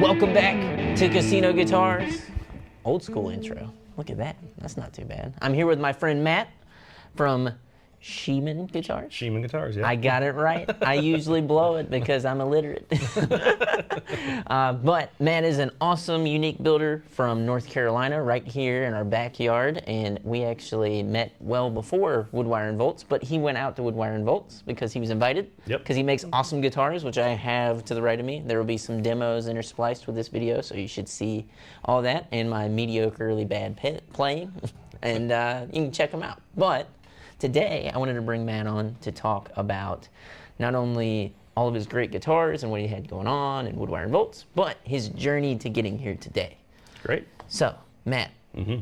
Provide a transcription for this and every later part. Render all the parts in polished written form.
Welcome back to Casino Guitars. Old school intro. Look at that. That's not too bad. I'm here with my friend Matt from Schiemann Guitars. Schiemann Guitars, yeah. I got it right. I usually blow it because I'm illiterate. But Matt is an awesome, unique builder from North Carolina, right here in our backyard. And we actually met well before Woodwire and Volts, but he went out to Woodwire and Volts because he was invited. Yep. Because he makes awesome guitars, which I have to the right of me. There will be some demos interspliced with this video, so you should see all that and my mediocrely bad playing. And you can check them out. But today, I wanted to bring Matt on to talk about not only all of his great guitars and what he had going on in Woodwire and Volts, but his journey to getting here today. Great. So, Matt,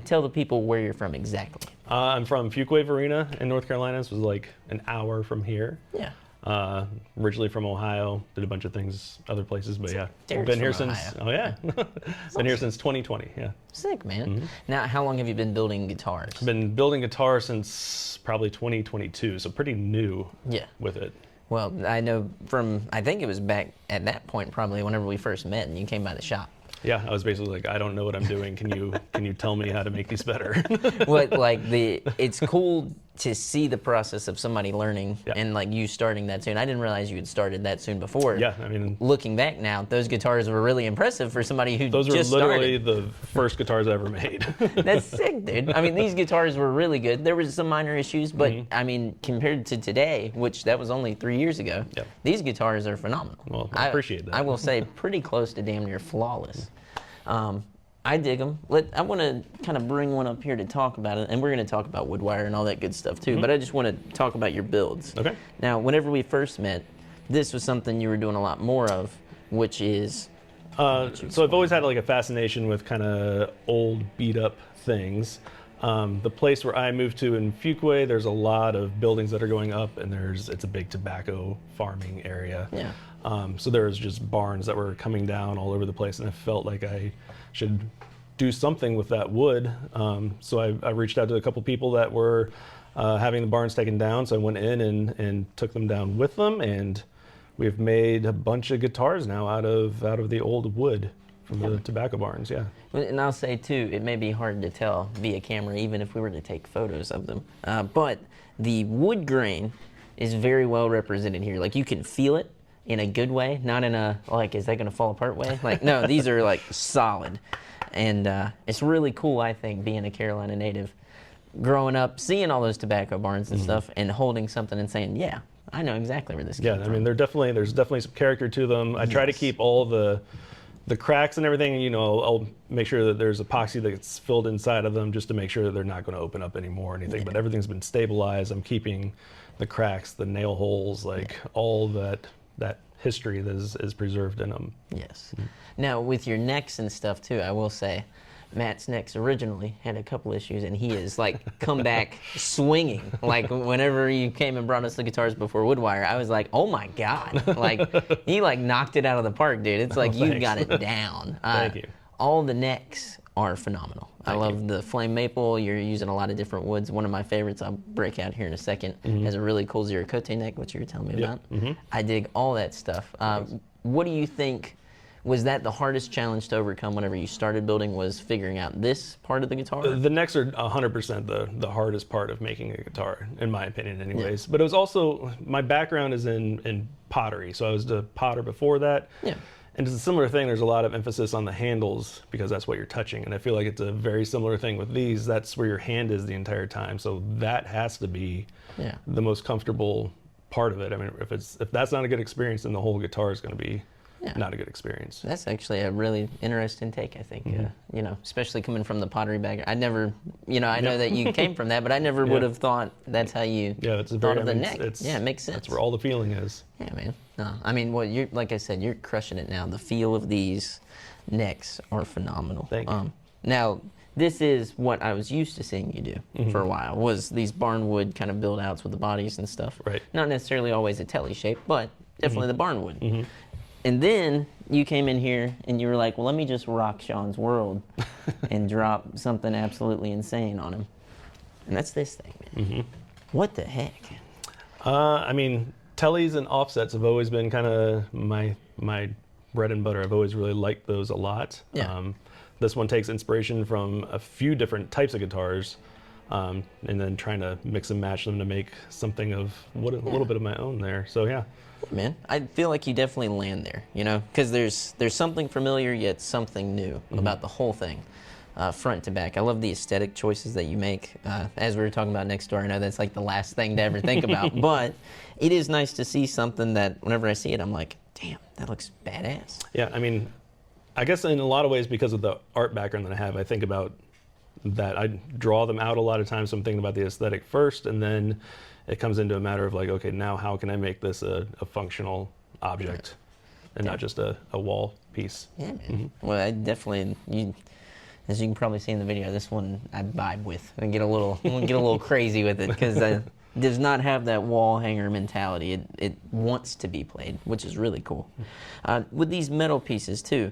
tell the people where you're from exactly. I'm from Fuquay-Varina in North Carolina. This was like an hour from here. Yeah. Originally from Ohio, did a bunch of things other places, but yeah, Derek's been here from since. Ohio. Oh yeah, been here since 2020. Yeah, Sick, man. Now, how long have you been building guitars? I've been building guitars since probably 2022, so pretty new. Yeah. With it. Well, I know from, I think it was back at that point probably whenever we first met and you came by the shop. Yeah, I was basically like, I don't know what I'm doing. Can you tell me how to make these better? What, like it's cool to see the process of somebody learning and like you starting that soon. I didn't realize you had started that soon before. Yeah, I mean, looking back now, those guitars were really impressive for somebody who those were just literally started. the first guitars I ever made. That's sick, dude. I mean, these guitars were really good. There was some minor issues, but I mean, compared to today, which that was only 3 years ago, these guitars are phenomenal. Well, I appreciate that. I will say pretty close to damn near flawless. I dig them. I want to kind of bring one up here to talk about it, and we're going to talk about Woodwire and all that good stuff too, but I just want to talk about your builds. Okay. Now, whenever we first met, this was something you were doing a lot more of, which is... So I've always had like a fascination with kind of old beat up things. The place where I moved to in Fuquay, there's a lot of buildings that are going up, and it's a big tobacco farming area. Yeah. So there was just barns that were coming down all over the place, and I felt like I should do something with that wood. So I reached out to a couple people that were having the barns taken down. So I went in and took them down with them, and we've made a bunch of guitars now out of the old wood from the tobacco barns. Yeah. And I'll say too, it may be hard to tell via camera, even if we were to take photos of them. But the wood grain is very well represented here. Like you can feel it in a good way, not in a, like, is that going to fall apart way? Like, no, these are like solid. And it's really cool, I think, being a Carolina native, growing up, seeing all those tobacco barns and stuff, and holding something and saying, yeah, I know exactly where this came from. I mean, there's definitely some character to them. I try to keep all the cracks and everything, you know, I'll make sure that there's epoxy that's filled inside of them just to make sure that they're not going to open up anymore or anything, but everything's been stabilized. I'm keeping the cracks, the nail holes, like all that history that is preserved in them. Yes. Now, with your necks and stuff too, I will say, Matt's necks originally had a couple issues, and he has like come back swinging. Like whenever you came and brought us the guitars before Woodwire, I was like, oh my God. Like he like knocked it out of the park, dude. It's like you got it down. Thank you. All the necks are phenomenal. I love the flame maple. You're using a lot of different woods. One of my favorites, I'll break out here in a second, has a really cool Ziracote neck, which you were telling me about. I dig all that stuff. What do you think, was that the hardest challenge to overcome whenever you started building, was figuring out this part of the guitar? The necks are 100% the hardest part of making a guitar, in my opinion anyways. But it was also, my background is in pottery, so I was a potter before that. Yeah. And it's a similar thing, there's a lot of emphasis on the handles because that's what you're touching. And I feel like it's a very similar thing with these. That's where your hand is the entire time. So that has to be the most comfortable part of it. I mean, if that's not a good experience, then the whole guitar is going to be not a good experience. That's actually a really interesting take, I think. You know, especially coming from the pottery background. I never, you know, I know that you came from that, but I never would have thought that's how you thought of the neck. It makes sense. That's where all the feeling is. Yeah, man. No, I mean, well, you're, like I said, you're crushing it now. The feel of these necks are phenomenal. Thank you. Now, this is what I was used to seeing you do for a while, was these barnwood kind of build outs with the bodies and stuff. Right. Not necessarily always a telly shape, but definitely the barnwood. And then you came in here and you were like, well, let me just rock Sean's world and drop something absolutely insane on him. And that's this thing, man. What the heck? I mean, tellies and offsets have always been kind of my bread and butter. I've always really liked those a lot. Yeah. This one takes inspiration from a few different types of guitars, and then trying to mix and match them to make something of a little bit of my own there. So yeah. Man, I feel like you definitely land there, you know, because there's something familiar yet something new about the whole thing, front to back. I love the aesthetic choices that you make. As we were talking about next door, I know that's like the last thing to ever think about, but it is nice to see something that whenever I see it, I'm like, damn, that looks badass. Yeah, I mean, I guess in a lot of ways, because of the art background that I have, I think about that. I draw them out a lot of times, so I'm thinking about the aesthetic first, and then it comes into a matter of like, okay, now how can I make this a functional object and not just a wall piece? Yeah, man. Well, I definitely, as you can probably see in the video, this one I vibe with. I get a little crazy with it because it does not have that wall hanger mentality. It wants to be played, which is really cool. With these metal pieces too,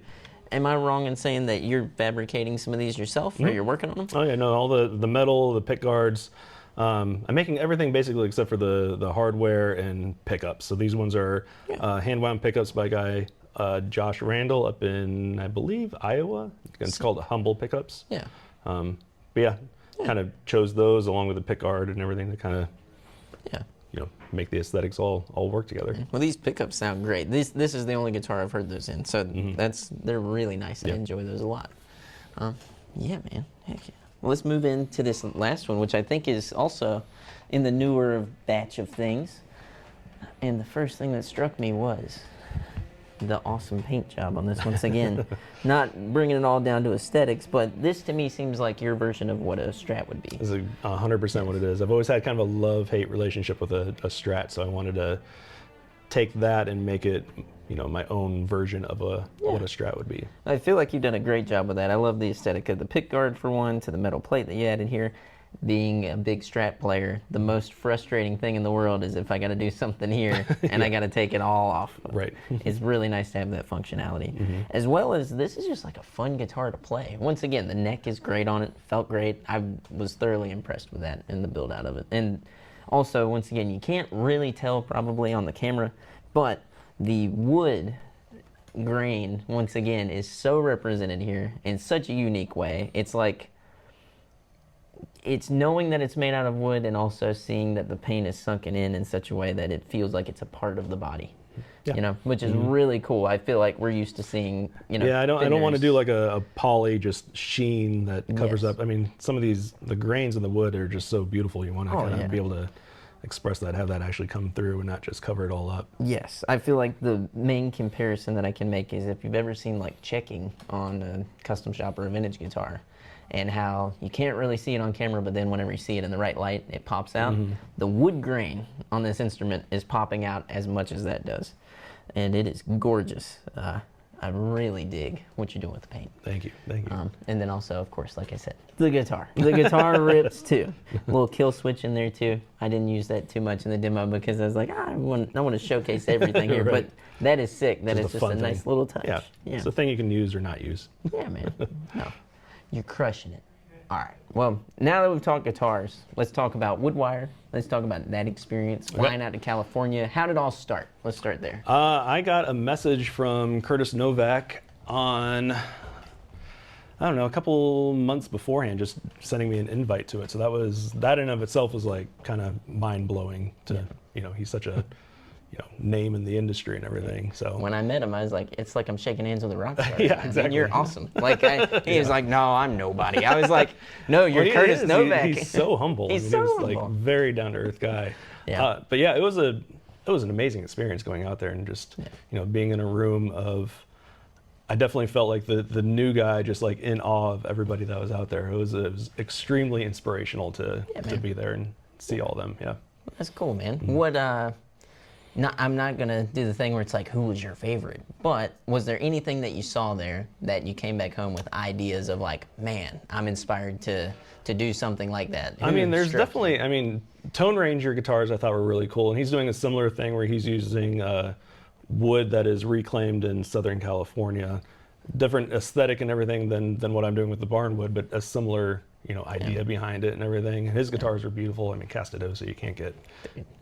am I wrong in saying that you're fabricating some of these yourself, or you're working on them? Oh yeah, no, all the metal, the pick guards. I'm making everything basically except for the hardware and pickups. So these ones are hand wound pickups by a guy, Josh Randall, up in, I believe, Iowa. It's called Humble Pickups. Yeah. But yeah, kind of chose those along with the pick guard and everything to kind of make the aesthetics all work together. Well, these pickups sound great. This is the only guitar I've heard those in, so they're really nice. I enjoy those a lot. Yeah, man. Heck yeah. Well, let's move into this last one, which I think is also in the newer batch of things. And the first thing that struck me was the awesome paint job on this once again. Not bringing it all down to aesthetics, but this to me seems like your version of what a Strat would be. This is 100% what it is. I've always had kind of a love-hate relationship with a Strat, so I wanted to take that and make it my own version of what a Strat would be. I feel like you've done a great job with that. I love the aesthetic of the pick guard for one, to the metal plate that you added here. Being a big Strat player, the most frustrating thing in the world is if I got to do something here and I got to take it all off. Right. It's really nice to have that functionality. As well as this is just like a fun guitar to play. Once again, the neck is great on it, felt great. I was thoroughly impressed with that and the build out of it. And also, once again, you can't really tell probably on the camera, but the wood grain, once again, is so represented here in such a unique way. It's like, it's knowing that it's made out of wood and also seeing that the paint is sunken in such a way that it feels like it's a part of the body. Which is really cool. I feel like we're used to seeing, Yeah, I don't want to do like a poly just sheen that covers up. I mean, some of the grains in the wood are just so beautiful. You want to kind of be able to express that, have that actually come through and not just cover it all up. Yes, I feel like the main comparison that I can make is if you've ever seen like checking on a custom shop or a vintage guitar, and how you can't really see it on camera, but then whenever you see it in the right light, it pops out. The wood grain on this instrument is popping out as much as that does, and it is gorgeous. I really dig what you're doing with the paint. Thank you. And then also, of course, like I said, the guitar. The guitar rips too. A little kill switch in there too. I didn't use that too much in the demo because I was like, I want to showcase everything here. Right. But that is sick. That is just a nice little touch. Yeah. It's a thing you can use or not use. Yeah, man. No, you're crushing it. All right. Well, now that we've talked guitars, let's talk about Woodwire. Let's talk about that experience, flying out to California. How did it all start? Let's start there. I got a message from Curtis Novak on, I don't know, a couple months beforehand, just sending me an invite to it. So that in of itself was like kind of mind blowing to, he's such a name in the industry and everything. So when I met him, I was like, it's like I'm shaking hands with a rock star. Yeah, exactly. Man, you're awesome. Like he was like, no, I'm nobody. I was like, no, you're Curtis Novak. He's so humble. He's so humble. Like very down to earth guy. Yeah. But yeah, it was an amazing experience going out there and just being in a room of. I definitely felt like the new guy, just like in awe of everybody that was out there. It was extremely inspirational to be there and see all of them. Yeah. That's cool, man. What I'm not going to do the thing where it's like, who was your favorite? But was there anything that you saw there that you came back home with ideas of like, man, I'm inspired to do something like that? I mean, there's definitely, Tone Ranger guitars I thought were really cool. And he's doing a similar thing where he's using wood that is reclaimed in Southern California. Different aesthetic and everything than what I'm doing with the barn wood, but a similar, idea behind it and everything. His guitars are beautiful. I mean, Castadosa, you can't get.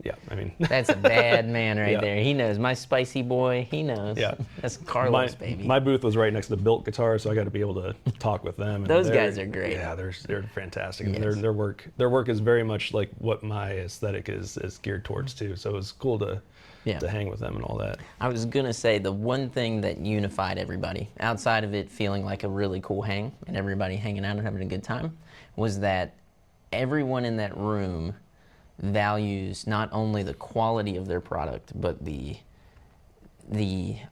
Yeah, I mean. That's a bad man right Yeah. there. He knows. My spicy boy, he knows. Yeah. That's Carlos, baby. My booth was right next to Built Guitars, so I got to be able to talk with them. And Those guys are great. Yeah, they're fantastic. Yes. And their work is very much like what my aesthetic is geared towards too. So it was cool to hang with them and all that. I was gonna say the one thing that unified everybody, outside of it feeling like a really cool hang and everybody hanging out and having a good time, was that everyone in that room values not only the quality of their product, but the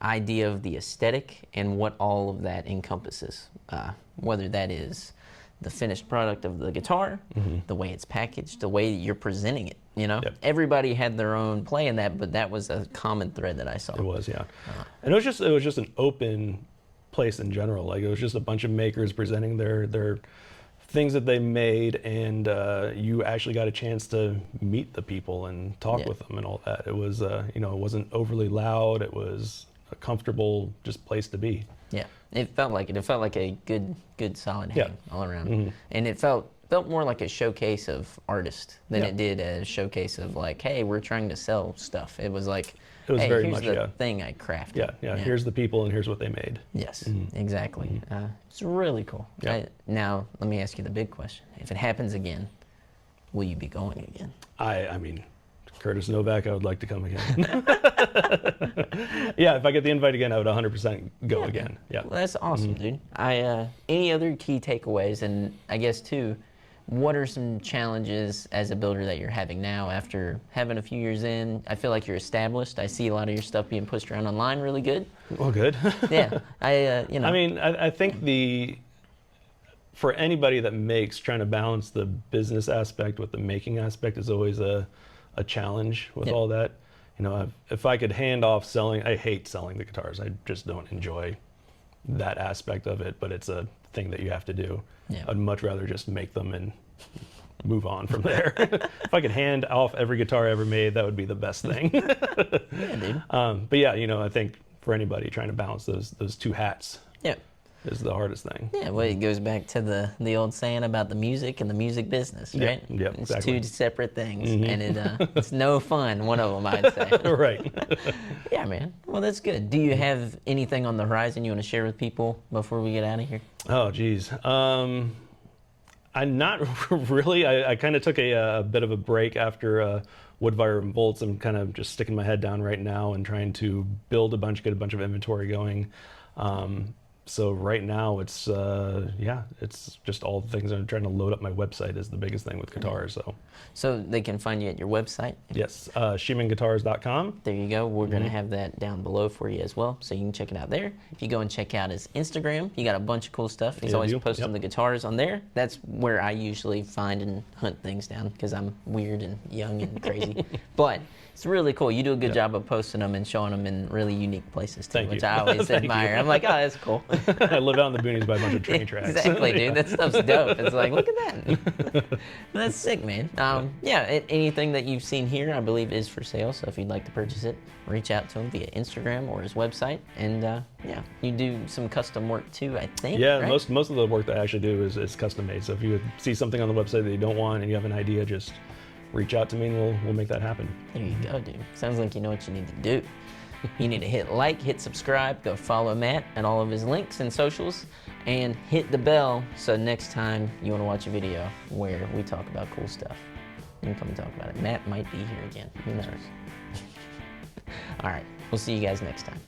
idea of the aesthetic and what all of that encompasses. Whether that is the finished product of the guitar, the way it's packaged, the way you're presenting it. Yep. Everybody had their own play in that, but that was a common thread that I saw. It was, yeah. And it was just an open place in general. Like, it was just a bunch of makers presenting their things that they made, and you actually got a chance to meet the people and talk with them and all that. It was, it wasn't overly loud. It was a comfortable just place to be. Yeah, it felt like it. It felt like a good solid hang all around, and it felt more like a showcase of artists than it did a showcase of like, hey, we're trying to sell stuff. It was like, it was hey, very here's much the thing I crafted. Yeah. Here's the people and here's what they made. Yes, exactly. It's really cool. Yeah. Now, let me ask you the big question. If it happens again, will you be going again? I mean, Curtis Novak, I would like to come again. Yeah, if I get the invite again, I would 100% go again. Yeah. Well, that's awesome, dude. Any other key takeaways, and I guess too, what are some challenges as a builder that you're having now after having a few years in? I feel like you're established. I see a lot of your stuff being pushed around online really good. Well, good. Yeah. I mean, I think for anybody that makes, trying to balance the business aspect with the making aspect is always a challenge with all that. If I could hand off selling, I hate selling the guitars. I just don't enjoy that aspect of it, but it's a thing that you have to do. Yeah. I'd much rather just make them and move on from there. If I could hand off every guitar I ever made, that would be the best thing. Yeah, dude. But yeah, I think for anybody trying to balance those two hats is the hardest thing. Yeah, well, it goes back to the old saying about the music and the music business, right? Yeah, it's exactly. two separate things, and it's no fun, one of them, I'd say. Right. Yeah, man. Well, that's good. Do you have anything on the horizon you want to share with people before we get out of here? Oh, geez. I'm not really. I kind of took a bit of a break after Woodfire and Bolts. I'm kind of just sticking my head down right now and trying to build get a bunch of inventory going. So right now it's just all the things. I'm trying to load up my website is the biggest thing with guitars. So they can find you at your website? Yes, SchiemanGuitars.com. There you go. We're going to have that down below for you as well, so you can check it out there. If you go and check out his Instagram, you got a bunch of cool stuff. He's always posting the guitars on there. That's where I usually find and hunt things down because I'm weird and young and crazy. But it's really cool. You do a good job of posting them and showing them in really unique places too, which I always admire. I'm like, oh, that's cool. I live out in the boonies by a bunch of train tracks. Exactly, dude. That stuff's dope. It's like, look at that. That's sick, man. Anything that you've seen here, I believe, is for sale. So if you'd like to purchase it, reach out to him via Instagram or his website. And you do some custom work too, I think. Yeah, right? most of the work that I actually do is custom made. So if you see something on the website that you don't want and you have an idea, just reach out to me and we'll make that happen. There you go, dude. Sounds like you know what you need to do. You need to hit like, hit subscribe, go follow Matt and all of his links and socials, and hit the bell so next time you want to watch a video where we talk about cool stuff, you can come and talk about it. Matt might be here again. Who knows? All right. We'll see you guys next time.